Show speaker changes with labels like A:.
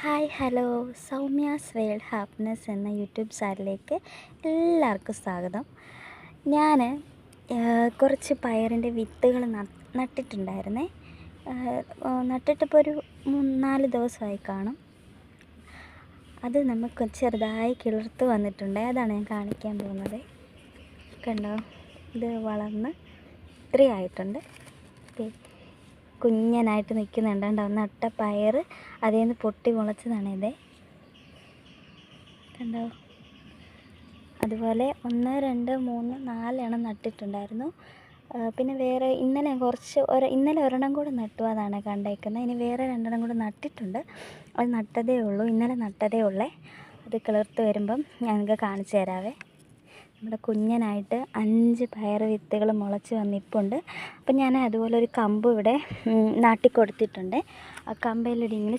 A: Hi hello Soumya's world happiness എന്ന YouTube ചാനലിലേക്ക് എല്ലാവർക്കും സ്വാഗതം. ഞാൻ കുറച്ച് പയറിൻ്റെ വിത്തുകൾ നട്ടിട്ടുണ്ടായിരുന്നേ. നട്ടിട്ടിപ്പോൾ ഒരു 3-4 ദിവസമായി കാണും. അത് നമുക്ക് ചെറുതായി കിളിർത്ത് വന്നിട്ടുണ്ട്. അതാണ് ഞാൻ കാണിക്കാൻ പോകുന്നത്. കണ്ടോ, ഇത് വളർന്ന് ഇത്രയായിട്ടുണ്ട്. കുഞ്ഞനായിട്ട് നിൽക്കുന്നുണ്ട്. കണ്ടോ, നട്ട പയർ അതിൽ നിന്ന് പൊട്ടി മുളച്ചതാണ് ഇത്. കണ്ടോ, അതുപോലെ 1, 2, 3, 4 എണ്ണം നട്ടിട്ടുണ്ടായിരുന്നു. പിന്നെ വേറെ ഇന്നലെ ഒരെണ്ണം കൂടെ നട്ടു, അതാണ് കണ്ടേക്കുന്നത്. ഇനി വേറെ 2 എണ്ണം കൂടെ നട്ടിട്ടുണ്ട്. അത് നട്ടതേ ഉള്ളൂ, ഇന്നലെ നട്ടതേ ഉള്ളേ. അത് കിളിർത്ത് വരുമ്പം ഞങ്ങൾക്ക് കാണിച്ചു തരാവേ. നമ്മുടെ കുഞ്ഞനായിട്ട് 5 പയർ വിത്തുകൾ മുളച്ച് വന്നിപ്പുണ്ട്. അപ്പം ഞാൻ അതുപോലെ ഒരു കമ്പ് ഇവിടെ നാട്ടിക്കൊടുത്തിട്ടുണ്ട്. ആ കമ്പയിലൂടെ ഇങ്ങനെ